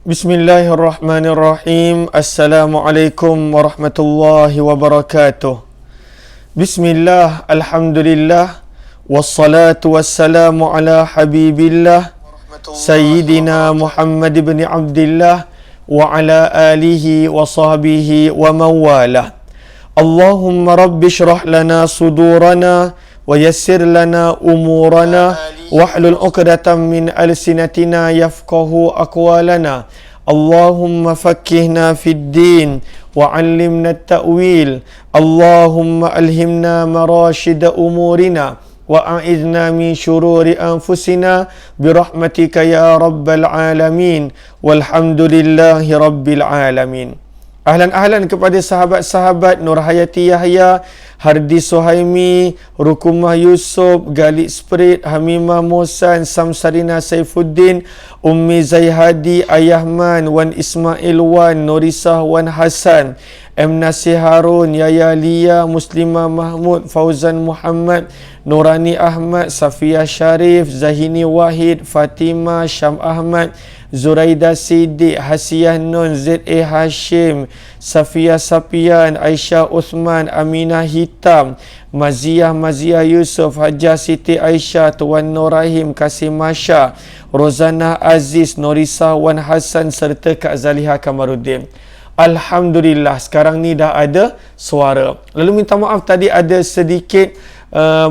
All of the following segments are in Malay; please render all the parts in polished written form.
Bismillahirrahmanirrahim. Assalamualaikum warahmatullahi wabarakatuh. Bismillah, alhamdulillah, wassalatu wassalamu ala habibillah Sayyidina Muhammad ibn Abdillah wa ala alihi wa sahbihi wa mawalah. Allahumma rabbi syrah lana sudurana wa yassir lana umurana wahlul 'uqdatam min alsinatina yafqahu aqwalana. Allahumma faqqihna fid din wa 'allimna at-ta'wil. Allahumma alhimna marashida umurina wa a'idna min syururi anfusina birahmatika ya rabbal alamin. Walhamdulillahi rabbil alamin. Ahlan kepada sahabat-sahabat Nur Hayati Yahya, Hardi Suhaimi, Rukumah Yusuf, Galik Sprit, Hamimah Mohsan, Samsarina Saifuddin, Ummi Zaihadi, Ayahman, Wan Ismail Wan, Nurisah Wan Hasan, M. Nasir Harun, Yaya Lia, Muslimah Mahmud, Fauzan Muhammad, Nurani Ahmad, Safia Sharif, Zahini Wahid, Fatimah, Syam Ahmad, Zuraida Siddiq, Hasiyah Nun, Z.A. Hashim, Safia Sapian, Aisyah Uthman, Aminah Hitam, Maziyah Yusuf, Hajah Siti Aisyah, Tuan Nur Rahim, Kasim Masya, Rozana Aziz, Norisa Wan Hasan serta Kak Zaliha Kamaruddin. Alhamdulillah, sekarang ni dah ada suara. Lalu minta maaf tadi ada sedikit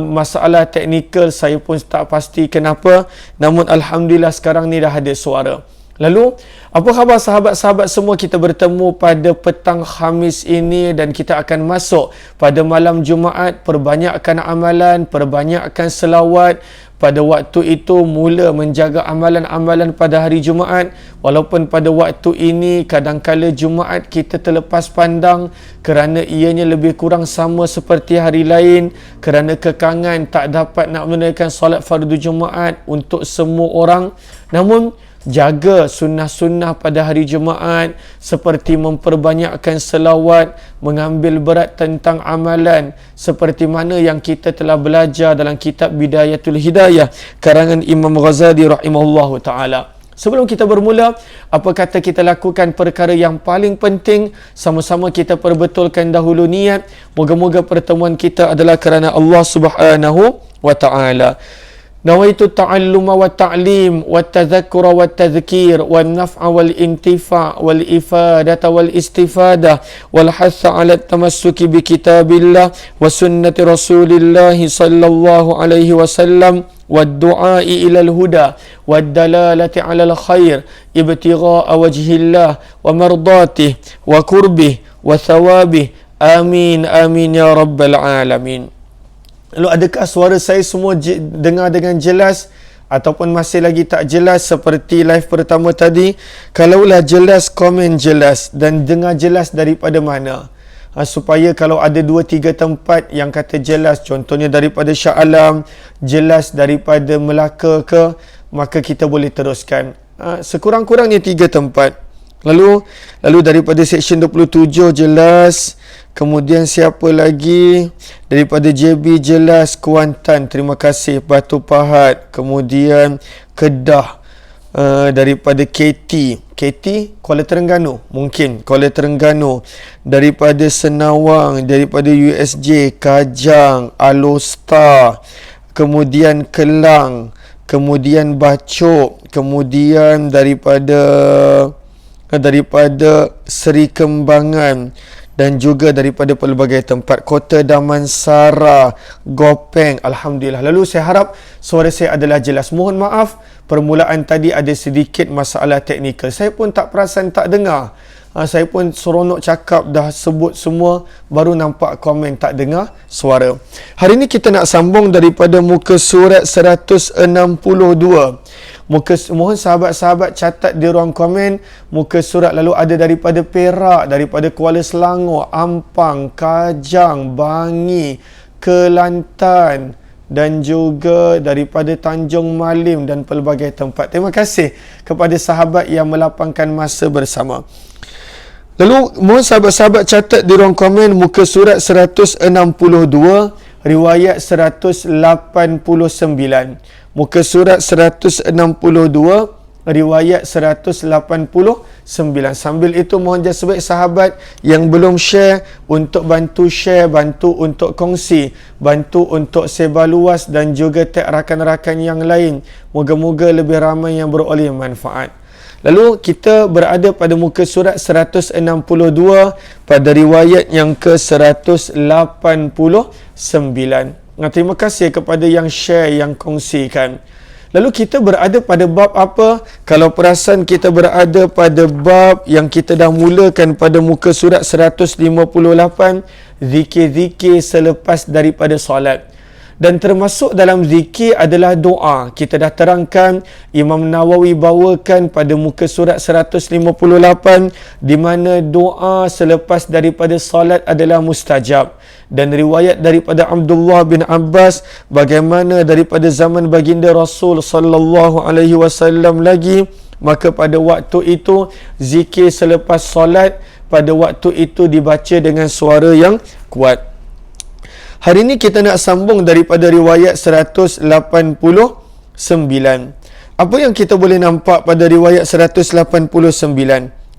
masalah teknikal, saya pun tak pasti kenapa. Namun Alhamdulillah sekarang ni dah ada suara. Lalu, apa khabar sahabat-sahabat semua? Kita bertemu pada petang Khamis ini dan kita akan masuk pada malam Jumaat. Perbanyakkan amalan, perbanyakkan selawat. Pada waktu itu mula menjaga amalan-amalan pada hari Jumaat. Walaupun pada waktu ini kadangkala Jumaat kita terlepas pandang kerana ianya lebih kurang sama seperti hari lain, kerana kekangan tak dapat nak menunaikan solat fardu Jumaat untuk semua orang. Namun jaga sunnah-sunnah pada hari Jumaat seperti memperbanyakkan selawat, mengambil berat tentang amalan seperti mana yang kita telah belajar dalam kitab Bidayatul Hidayah karangan Imam Ghazali rahimahullahu ta'ala. Sebelum kita bermula, apa kata kita lakukan perkara yang paling penting, sama-sama kita perbetulkan dahulu niat. Moga-moga pertemuan kita adalah kerana Allah Subhanahu wa ta'ala. Nawaitu ta'alluma wa ta'lim wa tadhakkura wa tadhkir wa naf'a wal intifa' wal ifadata wal istifadah wal hatha ala tamassuki bi kitabillah wa sunnati rasulillah sallallahu alaihi wasallam wa du'ai ila al-huda wa dalalati ala al-khair ibtigha'a wajhillah wa mardatihi wa qurbih wa thawabih. Amin amin ya rabbal alamin. Lalu adakah suara saya semua dengar dengan jelas ataupun masih lagi tak jelas seperti live pertama tadi? Kalaulah jelas, komen jelas dan dengar jelas daripada mana? Supaya kalau ada 2-3 tempat yang kata jelas, contohnya daripada Shah Alam, jelas daripada Melaka ke, maka kita boleh teruskan. Sekurang-kurangnya 3 tempat. Lalu daripada Seksyen 27 jelas. Kemudian siapa lagi? Daripada JB jelas, Kuantan, terima kasih, Batu Pahat. Kemudian Kedah, daripada KT Kuala Terengganu, mungkin Kuala Terengganu. Daripada Senawang, daripada USJ, Kajang, Alostar. Kemudian Kelang, kemudian Bacok, kemudian daripada Seri Kembangan dan juga daripada pelbagai tempat, Kota Damansara, Gopeng. Alhamdulillah. Lalu saya harap suara saya adalah jelas. Mohon maaf permulaan tadi ada sedikit masalah teknikal. Saya pun tak perasan tak dengar. Saya pun seronok cakap dah sebut semua, baru nampak komen tak dengar suara. Hari ini kita nak sambung daripada muka surat 162. Mohon sahabat-sahabat catat di ruang komen muka surat. Lalu ada daripada Perak, daripada Kuala Selangor, Ampang, Kajang, Bangi, Kelantan dan juga daripada Tanjung Malim dan pelbagai tempat. Terima kasih kepada sahabat yang melapangkan masa bersama. Lalu mohon sahabat-sahabat catat di ruang komen muka surat 162, riwayat 189. Muka surat 162, riwayat 189. Sambil itu mohon sebaik sahabat yang belum share untuk bantu share, bantu untuk kongsi, bantu untuk sebar luas dan juga tag rakan-rakan yang lain. Moga-moga lebih ramai yang beroleh manfaat. Lalu kita berada pada muka surat 162 pada riwayat yang ke-189. Terima kasih kepada yang share, yang kongsikan. Lalu kita berada pada bab apa? Kalau perasan kita berada pada bab yang kita dah mulakan pada muka surat 158, zikir-zikir selepas daripada solat. Dan termasuk dalam zikir adalah doa. Kita dah terangkan, Imam Nawawi bawakan pada muka surat 158 di mana doa selepas daripada salat adalah mustajab. Dan riwayat daripada Abdullah bin Abbas bagaimana daripada zaman baginda Rasul sallallahu alaihi wasallam lagi, maka pada waktu itu zikir selepas solat pada waktu itu dibaca dengan suara yang kuat. Hari ini kita nak sambung daripada riwayat 189. Apa yang kita boleh nampak pada riwayat 189?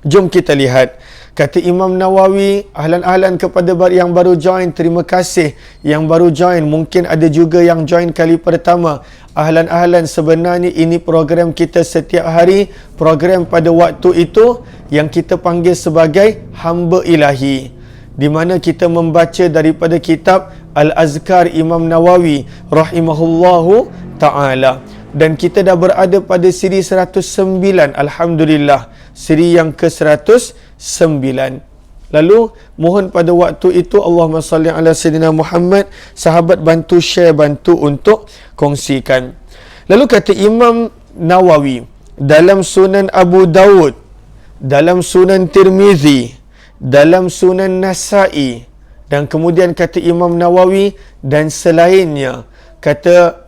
Jom kita lihat. Kata Imam Nawawi, ahlan-ahlan kepada yang baru join, terima kasih. Yang baru join, mungkin ada juga yang join kali pertama. Ahlan-ahlan, sebenarnya ini program kita setiap hari. Program pada waktu itu yang kita panggil sebagai Hamba Ilahi, di mana kita membaca daripada kitab Al-Azkar Imam Nawawi rahimahullahu ta'ala. Dan kita dah berada pada siri 109, Alhamdulillah, siri yang ke-109. Lalu mohon pada waktu itu Allahumma salli ala Sayyidina Muhammad, sahabat bantu share, bantu untuk kongsikan. Lalu kata Imam Nawawi dalam Sunan Abu Dawud, dalam Sunan Tirmizi, dalam Sunan Nasa'i, dan kemudian kata Imam Nawawi dan selainnya, kata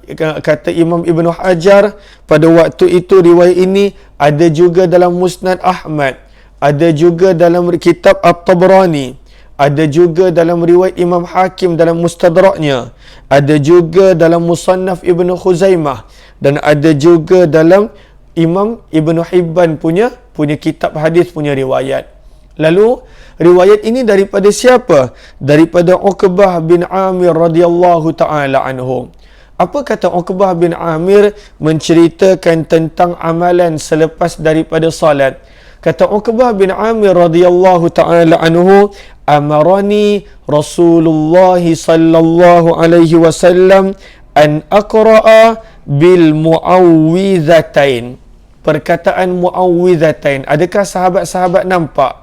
Imam Ibn Hajar pada waktu itu riwayat ini ada juga dalam Musnad Ahmad, ada juga dalam kitab At-Tabrani, ada juga dalam riwayat Imam Hakim dalam Mustadraknya, ada juga dalam Musannaf Ibn Khuzaimah, dan ada juga dalam Imam Ibn Hibban punya kitab hadis punya riwayat. Lalu riwayat ini daripada siapa? Daripada Uqbah bin Amir radhiyallahu taala anhu. Apa kata Uqbah bin Amir menceritakan tentang amalan selepas daripada salat? Kata Uqbah bin Amir radhiyallahu taala anhu, amarani Rasulullah sallallahu alaihi wasallam an aqra'a bil muawwidhatain. Perkataan muawwidhatain, adakah sahabat-sahabat nampak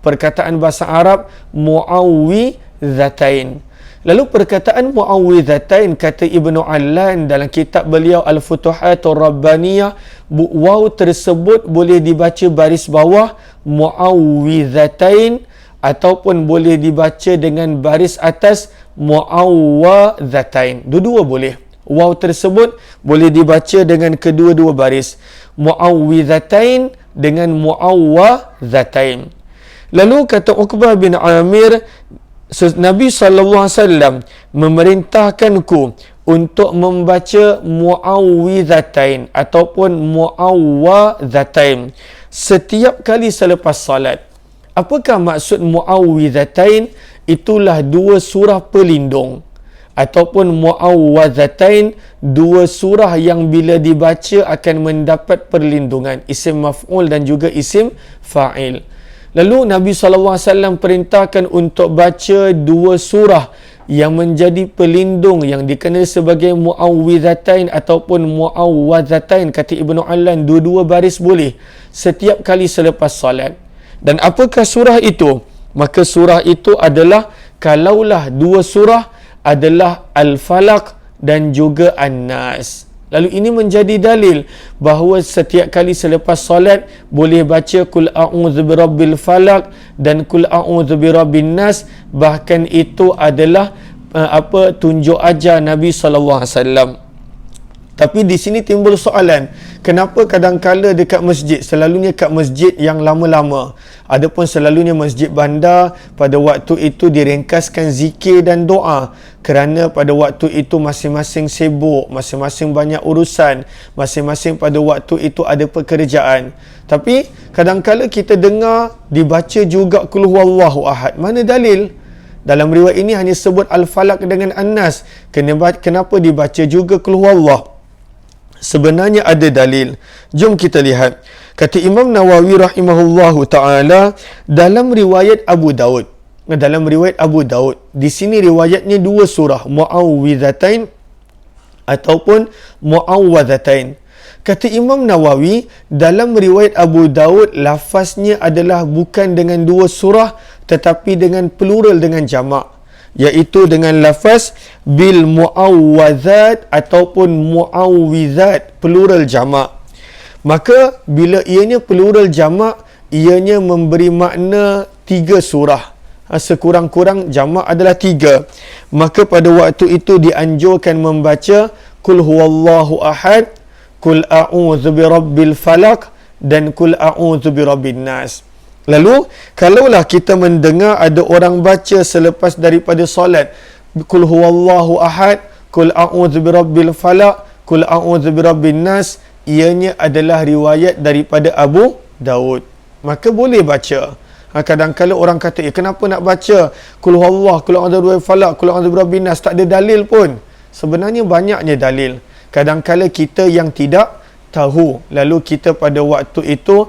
perkataan bahasa Arab muawwidhatain? Lalu perkataan muawwidhatain, kata Ibnu Allan dalam kitab beliau Al-Futuhatur Rabbaniyah, waw tersebut boleh dibaca baris bawah muawwidhatain ataupun boleh dibaca dengan baris atas muawwadhatain. Dua-dua boleh. Waw tersebut boleh dibaca dengan kedua-dua baris, muawwidhatain dengan muawwadhatain. Lalu kata Uqbah bin Amir, Nabi SAW memerintahkanku untuk membaca muawwidhatain ataupun muawwadhatain setiap kali selepas salat. Apakah maksud muawwidhatain? Itulah dua surah pelindung, ataupun muawwadhatain, dua surah yang bila dibaca akan mendapat perlindungan, isim maf'ul dan juga isim fa'il. Lalu Nabi SAW perintahkan untuk baca dua surah yang menjadi pelindung yang dikenal sebagai muawwidhatain ataupun muawwadhatain. Kata Ibnu Allan, dua-dua baris boleh setiap kali selepas salat. Dan apakah surah itu? Maka surah itu adalah, kalaulah dua surah adalah Al-Falaq dan juga An-Nas. Lalu ini menjadi dalil bahawa setiap kali selepas solat boleh baca Qul a'udzu birabbil falaq dan Qul a'udzu birabbin nas. Bahkan itu adalah tunjuk ajar Nabi sallallahu alaihi wasallam. Tapi di sini timbul soalan, kenapa kadang-kala dekat masjid, selalunya kat masjid yang lama-lama, adapun selalunya masjid bandar, pada waktu itu diringkaskan zikir dan doa, kerana pada waktu itu masing-masing sibuk, masing-masing banyak urusan, masing-masing pada waktu itu ada pekerjaan. Tapi kadang-kala kita dengar dibaca juga Qul Huwallahu Ahad. Mana dalil? Dalam riwayat ini hanya sebut Al-Falaq dengan An-Nas. Kenapa dibaca juga Qul Huwallah? Sebenarnya ada dalil. Jom kita lihat. Kata Imam Nawawi rahimahullahu ta'ala, dalam riwayat Abu Daud. Di sini riwayatnya dua surah. Mu'awwidhatain ataupun Mu'awwadhatain. Kata Imam Nawawi, dalam riwayat Abu Daud, lafaznya adalah bukan dengan dua surah, tetapi dengan plural, dengan jamak. Iaitu dengan lafaz bil mu'awwadzat ataupun mu'awwizat, plural jamak. Maka bila ianya plural jamak, ianya memberi makna 3 surah. Sekurang-kurang jamak adalah 3. Maka pada waktu itu dianjurkan membaca Qul Huwallahu Ahad, Qul a'udzu birabbil falaq dan Qul a'udzu birabbin nas. Lalu, kalaulah kita mendengar ada orang baca selepas daripada solat, Qul Huwallahu Ahad, Qul a'udzu birabbil falaq, Qul a'udzu birabbin nas, ianya adalah riwayat daripada Abu Daud. Maka boleh baca. Kadang-kadang orang kata, kenapa nak baca Qul Huwallahu, Qul a'udzu birabbil falaq, Qul a'udzu birabbin nas, tak ada dalil pun. Sebenarnya banyaknya dalil. Kadang-kadang kita yang tidak tahu, lalu kita pada waktu itu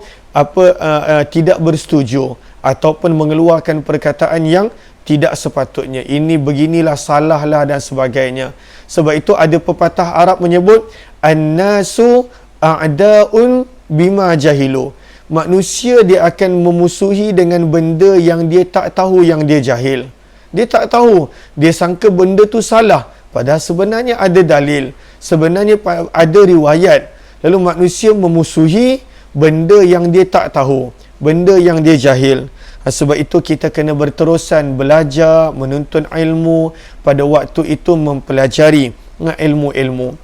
tidak bersetuju ataupun mengeluarkan perkataan yang tidak sepatutnya. Ini beginilah, salahlah dan sebagainya. Sebab itu ada pepatah Arab menyebut an-nasu a'da'un bima jahilu. Manusia dia akan memusuhi dengan benda yang dia tak tahu, yang dia jahil. Dia tak tahu, dia sangka benda tu salah, padahal sebenarnya ada dalil, sebenarnya ada riwayat. Lalu manusia memusuhi benda yang dia tak tahu, benda yang dia jahil. Sebab itu kita kena berterusan belajar, menuntut ilmu, pada waktu itu mempelajari ilmu-ilmu.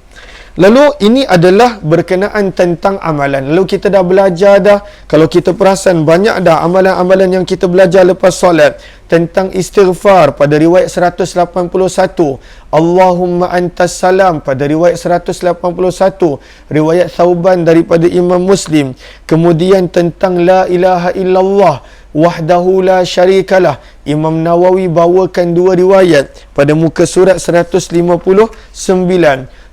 Lalu ini adalah berkenaan tentang amalan. Lalu kita dah belajar dah, kalau kita perasan banyak dah amalan-amalan yang kita belajar lepas solat. Tentang istighfar pada riwayat 181, Allahumma antas salam pada riwayat 181, riwayat Thauban daripada Imam Muslim. Kemudian tentang la ilaha illallah wahdahu la syarikalah, Imam Nawawi bawakan 2 riwayat pada muka surat 159.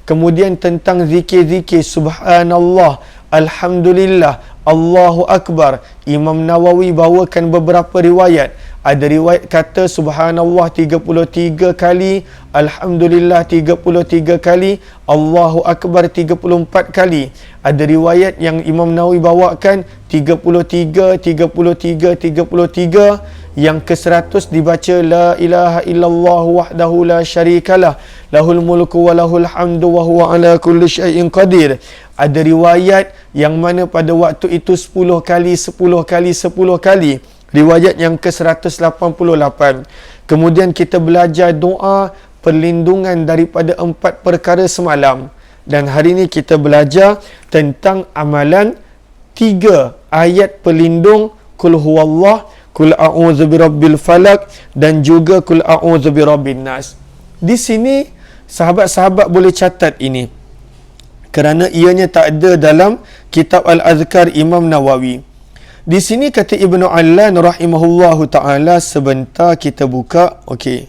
Kemudian tentang zikir-zikir subhanallah, alhamdulillah, Allahu Akbar, Imam Nawawi bawakan beberapa riwayat. Ada riwayat kata subhanallah 33 kali, alhamdulillah 33 kali, Allahu Akbar 34 kali. Ada riwayat yang Imam Nawawi bawakan 33, 33, 33. Yang ke-100 dibaca la ilaha illallah wahdahu la syarikalah, lahul mulku wa lahul hamdu wa huwa ala kulli syai'in qadir. Ada riwayat yang mana pada waktu itu 10 kali, 10 kali, 10 kali. Riwayat yang ke-188. Kemudian kita belajar doa perlindungan daripada 4 perkara semalam. Dan hari ini kita belajar tentang amalan 3 ayat pelindung Qul Huwallah, Qul a'udzu birabbil falaq dan juga Qul a'udzu birabbin nas. Di sini sahabat-sahabat boleh catat ini, kerana ianya tak ada dalam kitab Al-Azkar Imam Nawawi. Di sini kata Ibnu Allan rahimahullahu ta'ala, sebentar kita buka. Okey.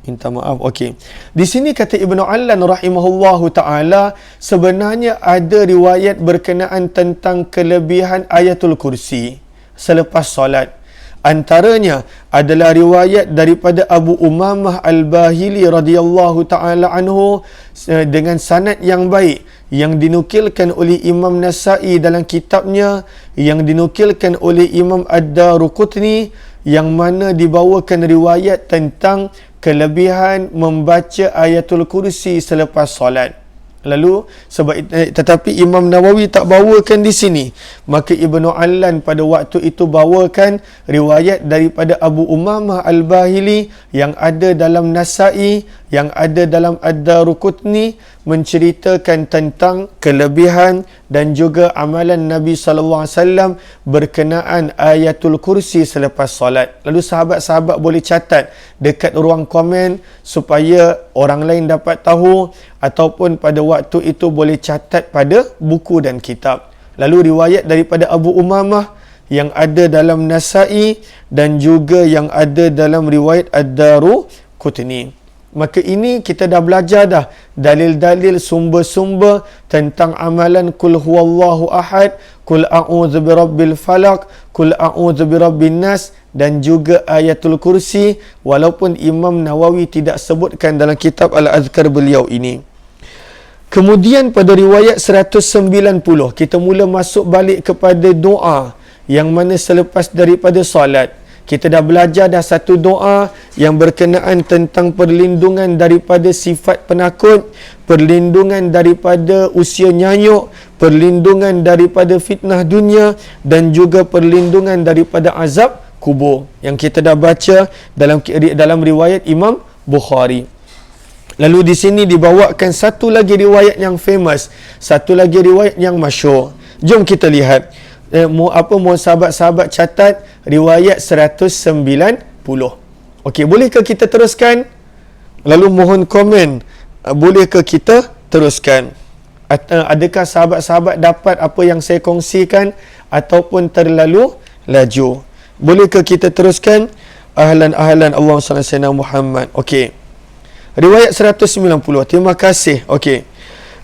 Minta maaf. Okey. Di sini kata Ibnu Allan rahimahullahu ta'ala, sebenarnya ada riwayat berkenaan tentang kelebihan ayatul kursi selepas solat. Antaranya adalah riwayat daripada Abu Umamah Al-Bahili radhiyallahu ta'ala anhu dengan sanad yang baik, yang dinukilkan oleh Imam Nasa'i dalam kitabnya, yang dinukilkan oleh Imam Ad-Daruqutni, yang mana dibawakan riwayat tentang kelebihan membaca ayatul kursi selepas solat. Lalu tetapi Imam Nawawi tak bawakan di sini. Maka Ibnu Allan pada waktu itu bawakan riwayat daripada Abu Umamah Al-Bahili yang ada dalam Nasa'i, yang ada dalam Ad-Daruqutni, menceritakan tentang kelebihan dan juga amalan Nabi SAW berkenaan ayatul kursi selepas solat. Lalu sahabat-sahabat boleh catat dekat ruang komen supaya orang lain dapat tahu, ataupun pada waktu itu boleh catat pada buku dan kitab. Lalu riwayat daripada Abu Umamah yang ada dalam Nasa'i dan juga yang ada dalam riwayat Ad-Daruqutni. Maka ini kita dah belajar dah dalil-dalil sumber-sumber tentang amalan kul huwallahu ahad, kul a'udzu birabbil falaq, kul a'udzu birabbin nas dan juga ayatul kursi, walaupun Imam Nawawi tidak sebutkan dalam kitab Al-Azkar beliau ini. Kemudian pada riwayat 190 kita mula masuk balik kepada doa yang mana selepas daripada solat. Kita dah belajar dah satu doa yang berkenaan tentang perlindungan daripada sifat penakut, perlindungan daripada usia nyayuk, perlindungan daripada fitnah dunia dan juga perlindungan daripada azab kubur yang kita dah baca dalam riwayat Imam Bukhari. Lalu di sini dibawakan satu lagi riwayat yang famous, satu lagi riwayat yang masyhur. Jom kita lihat. Mohon sahabat-sahabat catat riwayat 190. Okey, bolehkah kita teruskan? Lalu mohon komen, bolehkah kita teruskan? Adakah sahabat-sahabat dapat apa yang saya kongsikan ataupun terlalu laju? Bolehkah kita teruskan? Ahlan Allahumma salli ala sayyidina Muhammad. Okey. Riwayat 190. Terima kasih. Okey.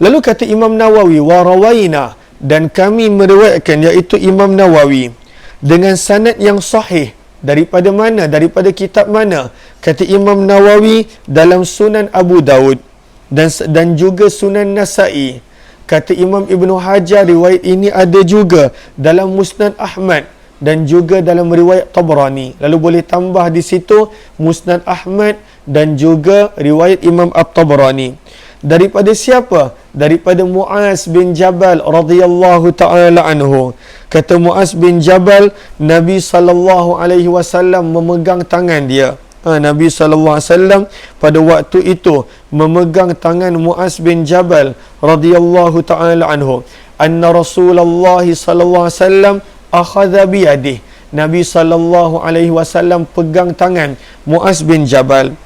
Lalu kata Imam Nawawi, wa rawaina, dan kami meriwayatkan, iaitu Imam Nawawi dengan sanad yang sahih. Daripada mana? Daripada kitab mana? Kata Imam Nawawi dalam Sunan Abu Daud dan juga Sunan Nasa'i. Kata Imam Ibnu Hajar riwayat ini ada juga dalam Musnad Ahmad dan juga dalam riwayat Tabrani. Lalu boleh tambah di situ Musnad Ahmad dan juga riwayat Imam At-Tabrani. Daripada siapa? Daripada Muaz bin Jabal radhiyallahu taala anhu. Kata Muaz bin Jabal, Nabi SAW memegang tangan dia. Nabi SAW pada waktu itu memegang tangan Muaz bin Jabal radhiyallahu taala anhu. Anna Rasulullah SAW akhadha biyadih. Nabi SAW pegang tangan Muaz bin Jabal.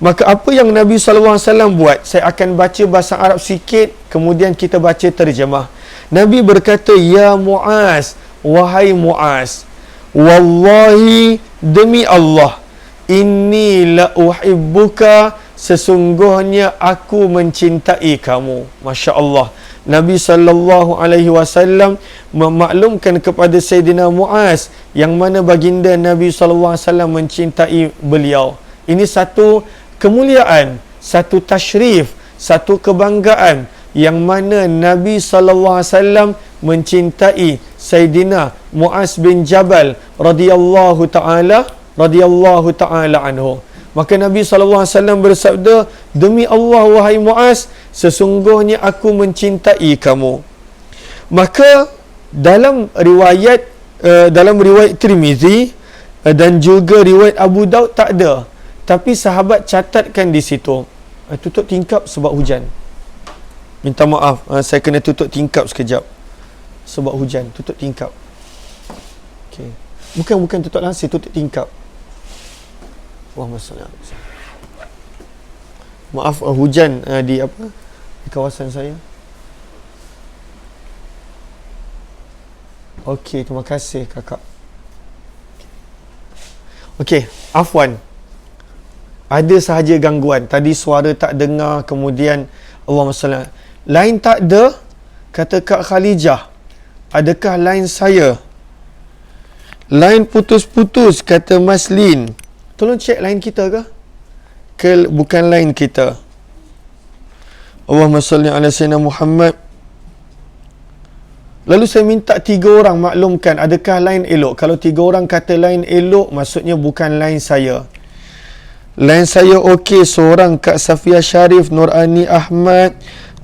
Maka apa yang Nabi SAW buat? Saya akan baca bahasa Arab sikit, kemudian kita baca terjemah. Nabi berkata, ya Muaz, wahai Muaz, wallahi, demi Allah, inni la uhibbuka, sesungguhnya aku mencintai kamu. Masya Allah. Nabi SAW memaklumkan kepada Sayyidina Muaz yang mana baginda Nabi SAW mencintai beliau. Ini satu kemuliaan, satu tashrif, satu kebanggaan yang mana Nabi SAW mencintai Sayyidina Muaz bin Jabal radhiyallahu taala anhu. Maka Nabi SAW bersabda, demi Allah wahai Muaz, sesungguhnya aku mencintai kamu. Maka dalam riwayat Tirmizi dan juga riwayat Abu Daud tak ada. Tapi sahabat catatkan di situ. Tutup tingkap sebab hujan. Minta maaf, saya kena tutup tingkap sekejap. Sebab hujan, tutup tingkap. Okay. Bukan tutup langsir, tutup tingkap. Allahumma salli. Maaf, hujan di kawasan saya. Okey, terima kasih kakak. Okey, afwan. Ada sahaja gangguan. Tadi suara tak dengar, kemudian Allahumma salli. Lain tak ada, kata Kak Khalijah. Adakah lain saya? Lain putus-putus, kata Maslin. Tolong cek lain kita ke? Bukan lain kita. Allahumma salli ala sayyidina Muhammad. Lalu saya minta 3 orang maklumkan adakah lain elok. Kalau 3 orang kata lain elok, maksudnya bukan lain saya. Lain saya okey, seorang Kak Safia Sharif, Nurani Ahmad,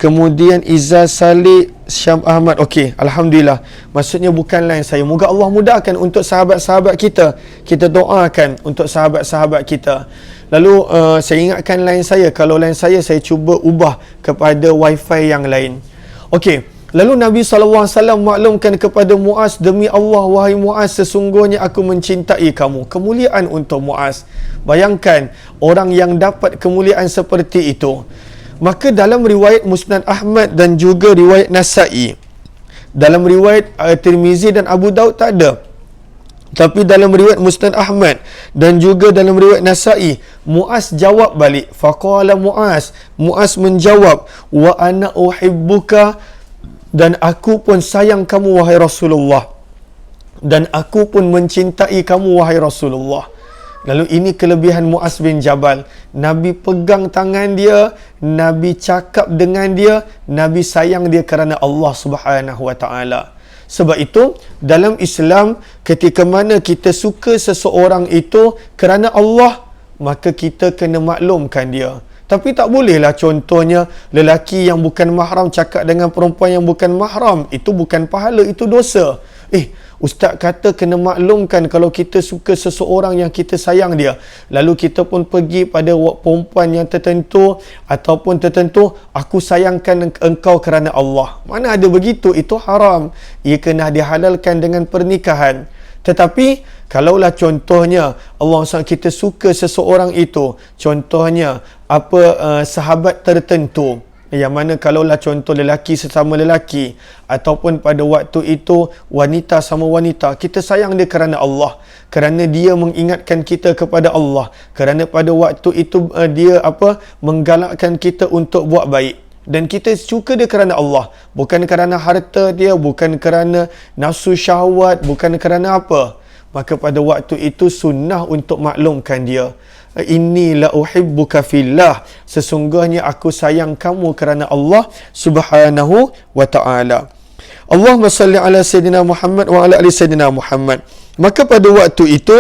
Kemudian Izzah Salih Syam Ahmad. Okey, alhamdulillah. Maksudnya bukan lain saya. Moga Allah mudahkan untuk sahabat-sahabat kita. Kita doakan untuk sahabat-sahabat kita. Lalu saya ingatkan lain saya. Kalau lain saya cuba ubah kepada wifi yang lain. Okey. Lalu Nabi SAW maklumkan kepada Muaz, demi Allah wahai Muaz, sesungguhnya aku mencintai kamu. Kemuliaan untuk Muaz. Bayangkan orang yang dapat kemuliaan seperti itu. Maka dalam riwayat Musnad Ahmad dan juga riwayat Nasa'i, dalam riwayat Tirmizi dan Abu Daud tak ada. Tapi dalam riwayat Musnad Ahmad dan juga dalam riwayat Nasa'i, Muaz jawab balik. Faqala Muaz menjawab, wa ana uhibbuka, dan aku pun sayang kamu wahai Rasulullah, dan aku pun mencintai kamu wahai Rasulullah. Lalu ini kelebihan Muaz bin Jabal. Nabi pegang tangan dia, Nabi cakap dengan dia, Nabi sayang dia kerana Allah Subhanahu wa taala. Sebab itu dalam Islam, ketika mana kita suka seseorang itu kerana Allah, maka kita kena maklumkan dia. Tapi tak bolehlah contohnya lelaki yang bukan mahram cakap dengan perempuan yang bukan mahram. Itu bukan pahala, itu dosa. Ustaz kata kena maklumkan kalau kita suka seseorang yang kita sayang dia. Lalu kita pun pergi pada perempuan yang tertentu ataupun tertentu, aku sayangkan engkau kerana Allah. Mana ada begitu, itu haram. Ia kena dihalalkan dengan pernikahan. Tetapi kalaulah contohnya Allah SWT kita suka seseorang itu, contohnya sahabat tertentu, yang mana kalaulah contoh lelaki sesama lelaki ataupun pada waktu itu wanita sama wanita, kita sayang dia kerana Allah, kerana dia mengingatkan kita kepada Allah, kerana pada waktu itu dia menggalakkan kita untuk buat baik, dan kita suka dia kerana Allah, bukan kerana harta dia, bukan kerana nafsu syahwat, bukan kerana apa. Maka pada waktu itu sunnah untuk maklumkan dia. Inni la uhibbuka fillah, sesungguhnya aku sayang kamu kerana Allah Subhanahu wa taala. Allahumma salli ala Sayyidina Muhammad wa ala ali Sayyidina Muhammad. Maka pada waktu itu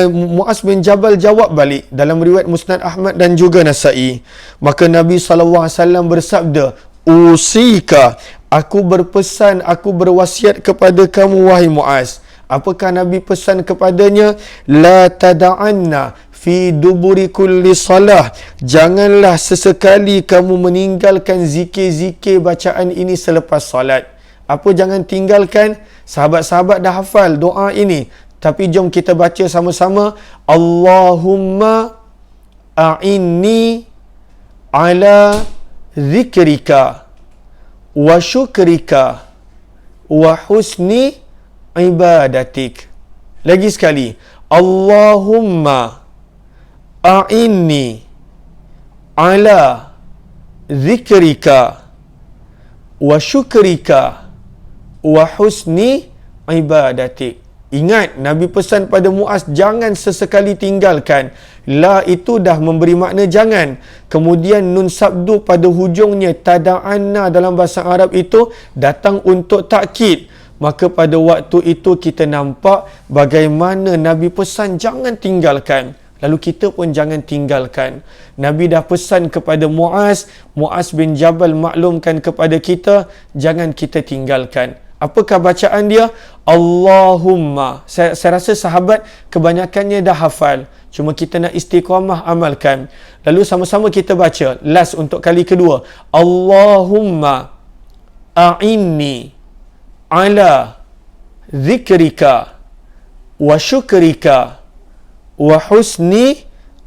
Muaz bin Jabal jawab balik dalam riwayat Musnad Ahmad dan juga Nasa'i. Maka Nabi SAW bersabda, usika, aku berpesan, aku berwasiat kepada kamu wahai Muaz. Apakah Nabi pesan kepadanya? La tada'anna fi duburi kulli salah, janganlah sesekali kamu meninggalkan zikir-zikir bacaan ini selepas salat. Apa jangan tinggalkan? Sahabat-sahabat dah hafal doa ini, tapi jom kita baca sama-sama. Allahumma a'inni ala zikrika wa syukrika wa husni ibadatik. Lagi sekali, Allahumma a'inni ala zikrika wa syukrika wa husni ibadatik. Ingat, Nabi pesan pada Muaz, jangan sesekali tinggalkan. La itu dah memberi makna jangan. Kemudian nun sabdu pada hujungnya, tada'anna dalam bahasa Arab itu datang untuk takkid. Maka pada waktu itu kita nampak bagaimana Nabi pesan jangan tinggalkan. Lalu kita pun jangan tinggalkan. Nabi dah pesan kepada Muaz, Muaz bin Jabal maklumkan kepada kita, jangan kita tinggalkan. Apakah bacaan dia? Allahumma. Saya rasa sahabat kebanyakannya dah hafal. Cuma kita nak istiqamah amalkan. Lalu sama-sama kita baca. Last untuk kali kedua. Allahumma a'inni ala zikrika wa syukrika wa husni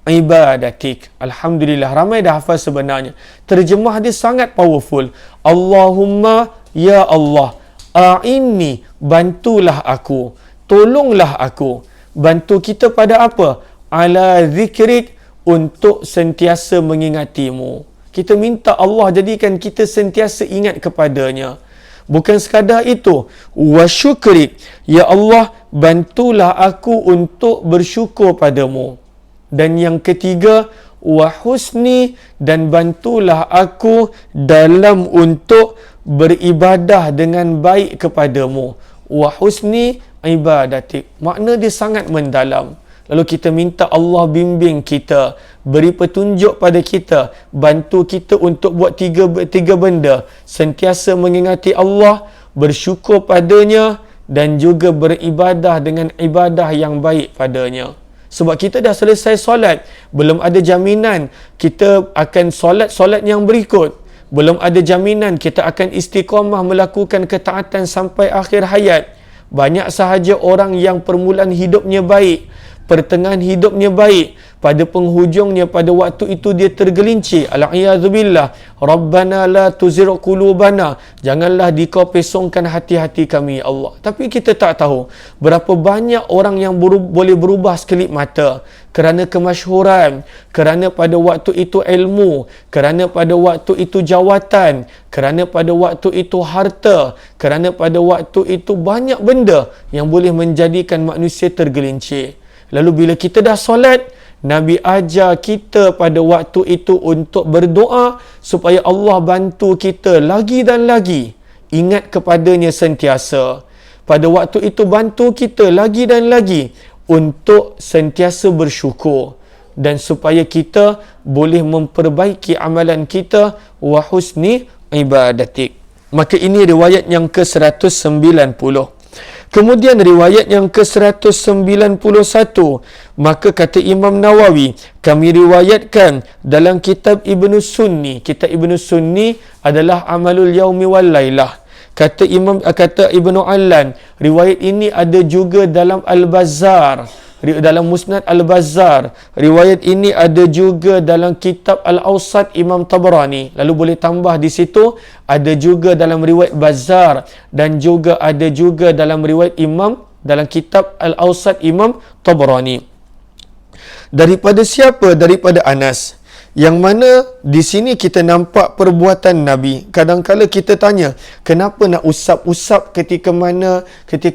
ibadatik. Alhamdulillah, ramai dah hafal sebenarnya. Terjemah dia sangat powerful. Allahumma, ya Allah, a'inni, bantulah aku, tolonglah aku. Bantu kita pada apa? Ala zikrik, untuk sentiasa mengingatimu. Kita minta Allah jadikan kita sentiasa ingat kepadanya. Bukan sekadar itu, wa syukrik, ya Allah, bantulah aku untuk bersyukur padamu. Dan yang ketiga, wa husni, dan bantulah aku dalam untuk beribadah dengan baik kepadamu. Wa husni ibadatik. Makna dia sangat mendalam. Lalu kita minta Allah bimbing kita, beri petunjuk pada kita, bantu kita untuk buat tiga benda. Sentiasa mengingati Allah, bersyukur padanya, dan juga beribadah dengan ibadah yang baik padanya. Sebab kita dah selesai solat, belum ada jaminan kita akan solat yang berikut. Belum ada jaminan kita akan istiqamah melakukan ketaatan sampai akhir hayat. Banyak sahaja orang yang permulaan hidupnya baik, pertengahan hidupnya baik, pada penghujungnya pada waktu itu dia tergelincir. Al-a'yadzubillah. Rabbana la tuzigh qulubana. Janganlah dikau pesongkan hati-hati kami, ya Allah. Tapi kita tak tahu berapa banyak orang yang boleh berubah sekelip mata kerana kemasyhuran, kerana pada waktu itu ilmu, kerana pada waktu itu jawatan, kerana pada waktu itu harta, kerana pada waktu itu banyak benda yang boleh menjadikan manusia tergelincir. Lalu bila kita dah solat, Nabi ajar kita pada waktu itu untuk berdoa supaya Allah bantu kita lagi dan lagi. Ingat kepadanya sentiasa. Pada waktu itu bantu kita lagi dan lagi untuk sentiasa bersyukur. Dan supaya kita boleh memperbaiki amalan kita wa husni ibadatik. Maka ini riwayat yang ke-190. Kemudian riwayat yang ke-191, maka kata Imam Nawawi, kami riwayatkan dalam kitab Ibnu Sunni. Kitab Ibnu Sunni adalah Amalul Yaumi wal Lailah. Kata Ibnu Allan, riwayat ini ada juga dalam Al-Bazzar, dalam Musnad Al-Bazzar. Riwayat ini ada juga dalam kitab Al-Awsat Imam Tabrani. Lalu boleh tambah di situ, ada juga dalam riwayat Bazzar dan juga ada juga dalam riwayat Imam dalam kitab Al-Awsat Imam Tabrani. Daripada siapa? Daripada Anas. Yang mana di sini kita nampak perbuatan Nabi. Kadang-kala kita tanya, kenapa nak usap-usap ketika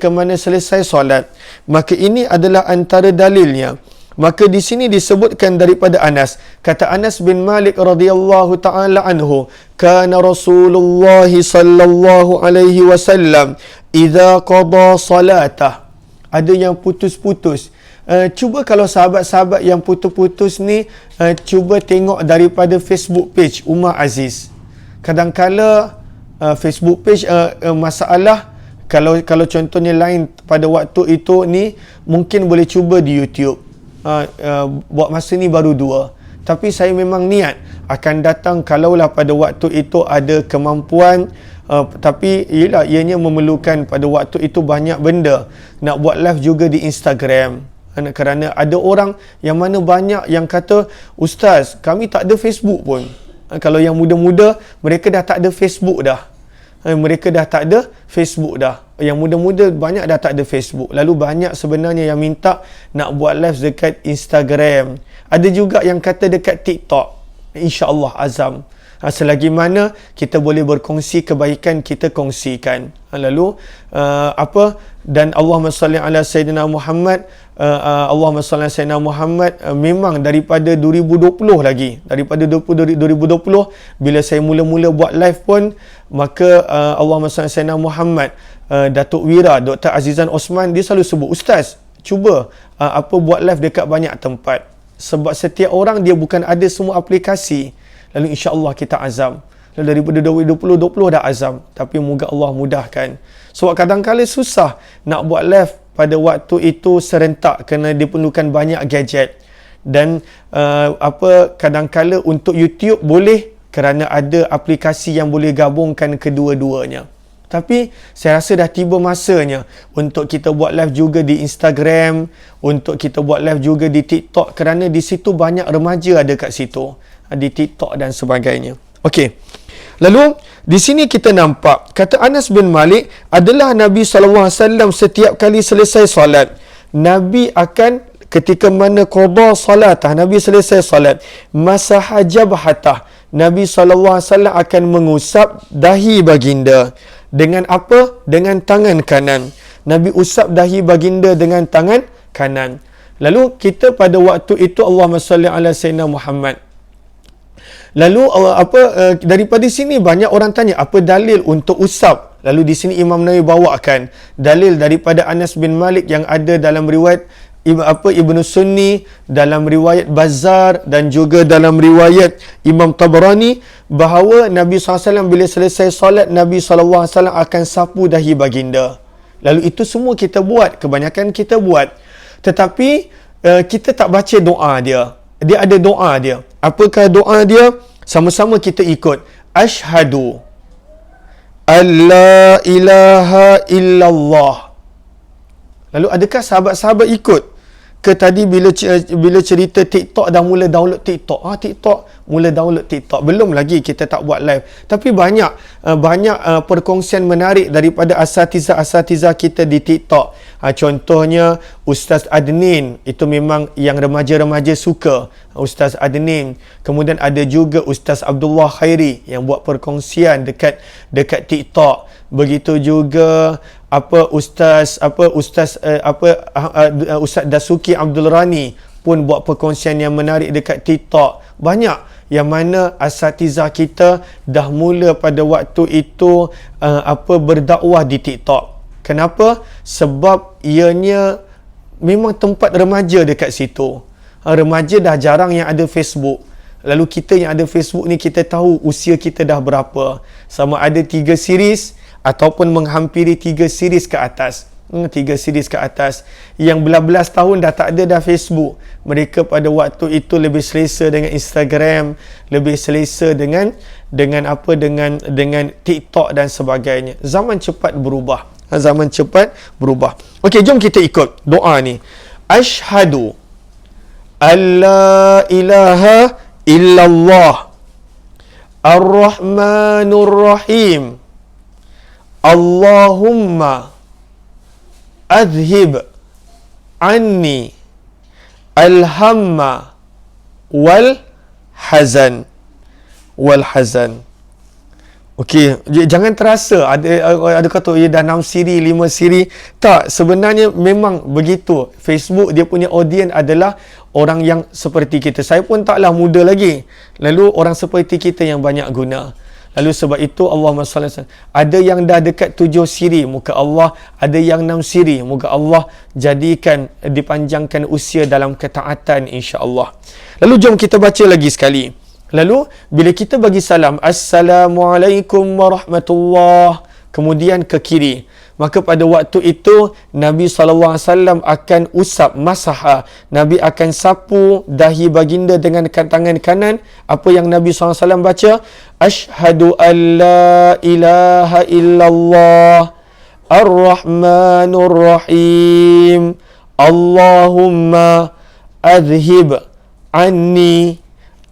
mana selesai solat? Maka ini adalah antara dalilnya. Maka di sini disebutkan daripada Anas. Kata Anas bin Malik radhiyallahu taala anhu, kana Rasulullah sallallahu alaihi wasallam idza qada salatah. Ada yang putus-putus. Cuba kalau sahabat-sahabat yang putus-putus ni cuba tengok daripada Facebook page Umar Aziz. Kadang-kala Facebook page masalah, kalau contohnya lain pada waktu itu ni, mungkin boleh cuba di YouTube. Buat masa ni baru 2. Tapi saya memang niat akan datang kalaulah pada waktu itu ada kemampuan. Tapi ianya memerlukan pada waktu itu banyak benda. Nak buat live juga di Instagram. Kerana ada orang yang mana banyak yang kata, Ustaz, kami tak ada Facebook pun. Kalau yang muda-muda, mereka dah tak ada Facebook dah. Yang muda-muda banyak dah tak ada Facebook. Lalu banyak sebenarnya yang minta nak buat live dekat Instagram. Ada juga yang kata dekat TikTok. InsyaAllah azam. Selagi mana kita boleh berkongsi kebaikan, kita kongsikan. Lalu dan Allahumma salli ala Sayyidina Muhammad, Allahumma salli ala Sayyidina Muhammad, memang daripada 2020 lagi, daripada 2020 bila saya mula-mula buat live pun, maka Allahumma salli ala Sayyidina Muhammad, Datuk Wira, Dr. Azizan Osman, dia selalu sebut, Ustaz, cuba buat live dekat banyak tempat. Sebab setiap orang dia bukan ada semua aplikasi. Lalu insya-Allah kita azam. Lalu daripada 2020 dah azam. Tapi moga Allah mudahkan. Sebab kadang-kadang susah nak buat live pada waktu itu serentak kerana diperlukan banyak gadget. Dan kadang-kadang untuk YouTube boleh kerana ada aplikasi yang boleh gabungkan kedua-duanya. Tapi saya rasa dah tiba masanya untuk kita buat live juga di Instagram, untuk kita buat live juga di TikTok, kerana di situ banyak remaja ada kat situ, di TikTok dan sebagainya. Okey. Lalu di sini kita nampak kata Anas bin Malik adalah Nabi SAW setiap kali selesai solat, Nabi akan ketika mana qada salatah, Nabi selesai solat, masaha jabhatah, Nabi SAW akan mengusap dahi baginda. Dengan apa? Dengan tangan kanan. Nabi usap dahi baginda dengan tangan kanan. Lalu kita pada waktu itu Allahumma salli ala Sayyidina Muhammad. Lalu daripada sini banyak orang tanya apa dalil untuk usap. Lalu di sini Imam Nawawi bawakan dalil daripada Anas bin Malik yang ada dalam riwayat Ibnu Sunni, dalam riwayat Bazzar dan juga dalam riwayat Imam Tabarani, bahawa Nabi SAW bila selesai solat, Nabi SAW akan sapu dahi baginda. Lalu itu semua kita buat, kebanyakan kita buat. Tetapi kita tak baca doa dia. Dia ada doa dia. Apakah doa dia? Sama-sama kita ikut. Ashhadu an la ilaha illallah. Lalu adakah sahabat-sahabat ikut? Ke tadi bila cerita TikTok dah mula download TikTok. TikTok mula download TikTok. Belum lagi kita tak buat live. Tapi banyak perkongsian menarik daripada asatizah kita di TikTok. Contohnya Ustaz Adnin, itu memang yang remaja-remaja suka. Ustaz Adnin. Kemudian ada juga Ustaz Abdullah Khairi yang buat perkongsian dekat TikTok. Begitu juga Ustaz Dasuki Abdul Rani pun buat perkongsian yang menarik dekat TikTok. Banyak yang mana asatizah kita dah mula pada waktu itu berdakwah di TikTok. Kenapa? Sebab ianya memang tempat remaja dekat situ. Remaja dah jarang yang ada Facebook. Lalu kita yang ada Facebook ni, kita tahu usia kita dah berapa. Sama ada 3 series ataupun menghampiri 3 series ke atas. 3 series ke atas. Yang belas-belas tahun dah tak ada dah Facebook. Mereka pada waktu itu lebih selesa dengan Instagram, lebih selesa dengan TikTok dan sebagainya. Zaman cepat berubah. Okey, jom kita ikut doa ni. Ashhadu an la ilaha illallah ar-Rahmanur Rahim. Allahumma adhib anni al-hamma wal hazan. Okey, jangan terasa ada kata dah 6 siri, 5 siri. Tak, sebenarnya memang begitu. Facebook dia punya audience adalah orang yang seperti kita. Saya pun taklah muda lagi. Lalu orang seperti kita yang banyak guna. Lalu sebab itu Allahumma salli alaihi wasallam. Ada yang dah dekat 7 siri muka Allah, ada yang 6 siri. Moga Allah jadikan dipanjangkan usia dalam ketaatan insya-Allah. Lalu jom kita baca lagi sekali. Lalu bila kita bagi salam, Assalamualaikum warahmatullahi, kemudian ke kiri, maka pada waktu itu Nabi SAW akan usap, masaha. Nabi akan sapu dahi baginda dengan tangan kanan. Apa yang Nabi SAW baca? Ashhadu an la ilaha illallah ar-Rahmanur Rahim. Allahumma adhib anni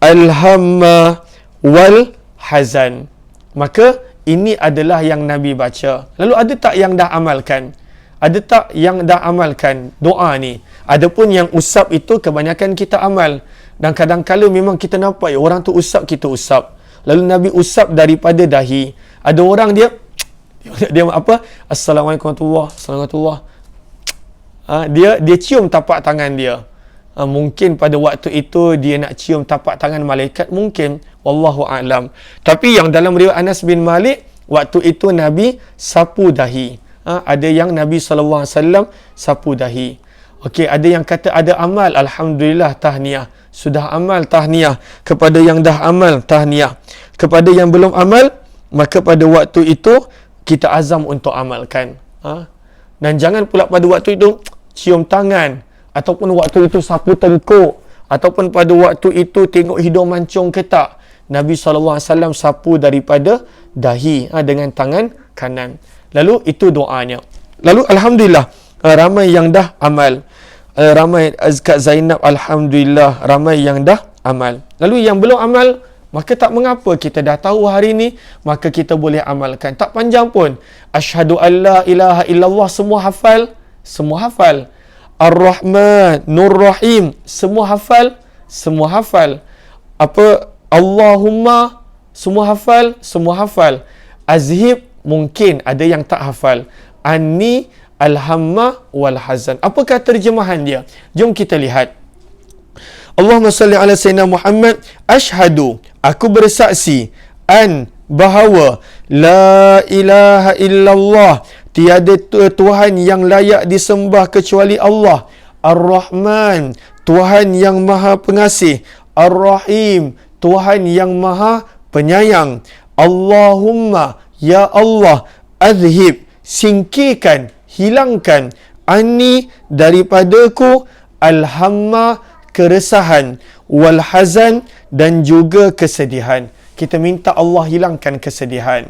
al-hamma wal hazan. Maka ini adalah yang Nabi baca. Lalu ada tak yang dah amalkan? Ada tak yang dah amalkan doa ni? Adapun yang usap itu kebanyakan kita amal. Dan kadang-kadang memang kita nampak orang tu usap, kita usap. Lalu Nabi usap daripada dahi. Ada orang dia apa? Assalamualaikum warahmatullahi. Dia cium tapak tangan dia. Mungkin pada waktu itu dia nak cium tapak tangan malaikat, mungkin, wallahu a'lam. Tapi yang dalam riwayat Anas bin Malik, waktu itu Nabi sapu dahi. Ada yang Nabi SAW sapu dahi. Okey, ada yang kata ada amal, alhamdulillah, tahniah. Sudah amal, tahniah. Kepada yang dah amal, tahniah. Kepada yang belum amal, maka pada waktu itu kita azam untuk amalkan. Dan jangan pula pada waktu itu cium tangan, ataupun waktu itu sapu tengkuk, ataupun pada waktu itu tengok hidung mancung ke tak. Nabi SAW sapu daripada dahi dengan tangan kanan. Lalu itu doanya. Lalu alhamdulillah ramai yang dah amal. Ramai Kak Zainab, alhamdulillah ramai yang dah amal. Lalu yang belum amal, maka tak mengapa, kita dah tahu hari ni, maka kita boleh amalkan. Tak panjang pun. Asyhadu an la ilaha illallah, semua hafal? Semua hafal. Ar-Rahman, Nur Rahim, semua hafal? Semua hafal. Apa? Allahumma, semua hafal? Semua hafal. Azhib, mungkin ada yang tak hafal. Anni, al-hamma wal hazan. Apakah terjemahan dia? Jom kita lihat. Allahumma salli ala sayyidina Muhammad. Ashhadu, aku bersaksi, an, bahawa, la ilaha illallah, tiada Tuhan yang layak disembah kecuali Allah. Ar-Rahman, Tuhan yang Maha Pengasih. Ar-Rahim, Tuhan yang Maha Penyayang. Allahumma, ya Allah, azhib, singkirkan, hilangkan, anni, daripadaku, alhamma, keresahan, wal hazan, dan juga kesedihan. Kita minta Allah hilangkan kesedihan.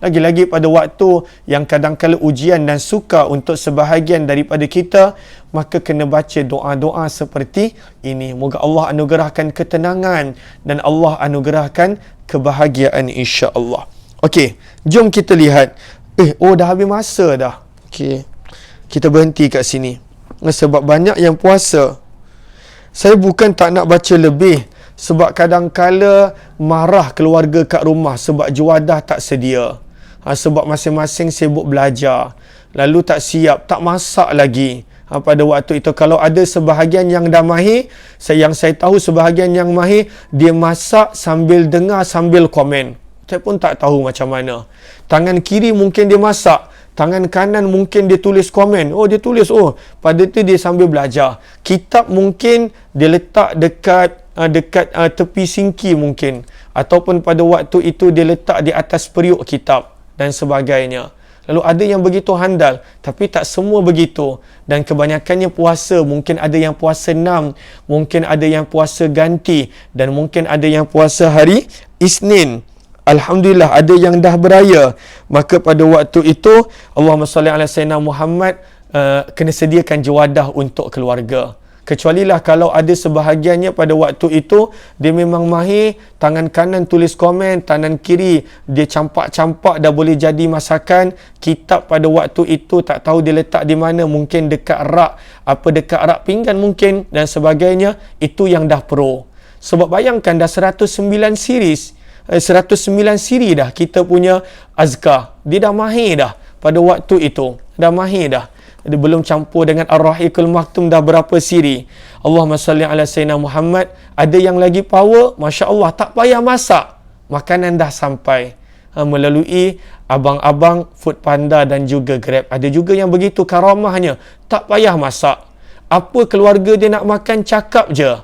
Lagi-lagi pada waktu yang kadang-kala ujian dan suka untuk sebahagian daripada kita, maka kena baca doa-doa seperti ini. Moga Allah anugerahkan ketenangan dan Allah anugerahkan kebahagiaan, insya-Allah. Okey, jom kita lihat. Dah habis masa dah. Okey. Kita berhenti kat sini. Sebab banyak yang puasa. Saya bukan tak nak baca lebih, sebab kadang-kala marah keluarga kat rumah sebab juadah tak sedia. Sebab masing-masing sibuk belajar, lalu tak siap, tak masak lagi. Pada waktu itu, kalau ada sebahagian yang dah mahir, yang saya tahu sebahagian yang mahir, dia masak sambil dengar, sambil komen. Saya pun tak tahu macam mana. Tangan kiri mungkin dia masak, tangan kanan mungkin dia tulis komen. Dia tulis, pada tu dia sambil belajar. Kitab mungkin dia letak dekat tepi sinki mungkin, ataupun pada waktu itu dia letak di atas periuk kitab dan sebagainya. Lalu ada yang begitu handal, tapi tak semua begitu. Dan kebanyakannya puasa, mungkin ada yang puasa 6, mungkin ada yang puasa ganti, dan mungkin ada yang puasa hari Isnin. Alhamdulillah, ada yang dah beraya. Maka pada waktu itu, Allahumma salli ala sayyidina Muhammad, kena sediakan juadah untuk keluarga. Kecualilah kalau ada sebahagiannya pada waktu itu, dia memang mahir, tangan kanan tulis komen, tangan kiri dia campak-campak dah boleh jadi masakan. Kitab pada waktu itu tak tahu dia letak di mana, mungkin dekat rak, dekat rak pinggan mungkin, dan sebagainya. Itu yang dah pro. Sebab bayangkan dah 109 series, 109 siri dah kita punya azkar. Dia dah mahir dah pada waktu itu. Dah mahir dah. Dia belum campur dengan Ar-Rahiqul Maktum, dah berapa siri. Allahumma salli ala sayyidina Muhammad. Ada yang lagi power, Masya Allah, tak payah masak, makanan dah sampai melalui abang-abang Food Panda dan juga Grab. Ada juga yang begitu karamahnya, tak payah masak. Apa keluarga dia nak makan, cakap je,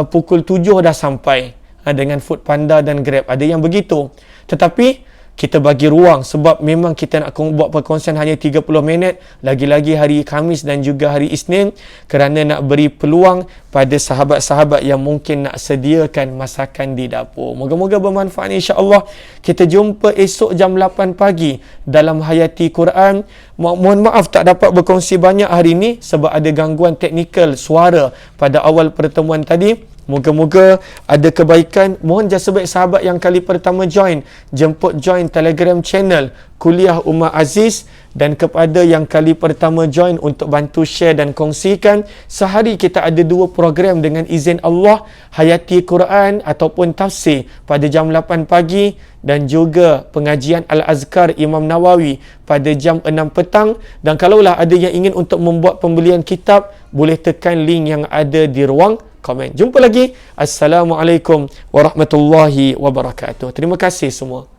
pukul 7 dah sampai dengan Food Panda dan Grab. Ada yang begitu. Tetapi kita bagi ruang, sebab memang kita nak buat perkongsian hanya 30 minit, lagi-lagi hari Khamis dan juga hari Isnin, kerana nak beri peluang pada sahabat-sahabat yang mungkin nak sediakan masakan di dapur. Moga-moga bermanfaat, insya-Allah. Kita jumpa esok jam 8 pagi dalam Hayati Quran. Mohon maaf tak dapat berkongsi banyak hari ini sebab ada gangguan teknikal suara pada awal pertemuan tadi. Moga-moga ada kebaikan. Mohon jasa baik sahabat yang kali pertama join, jemput join Telegram channel Kuliah Umar Aziz, dan kepada yang kali pertama join untuk bantu share dan kongsikan. Sehari kita ada 2 program dengan izin Allah, Hayati Quran ataupun tafsir pada jam 8 pagi, dan juga pengajian Al-Azkar Imam Nawawi pada jam 6 petang. Dan kalaulah ada yang ingin untuk membuat pembelian kitab, boleh tekan link yang ada di ruang komen. Jumpa lagi. Assalamualaikum warahmatullahi wabarakatuh. Terima kasih semua.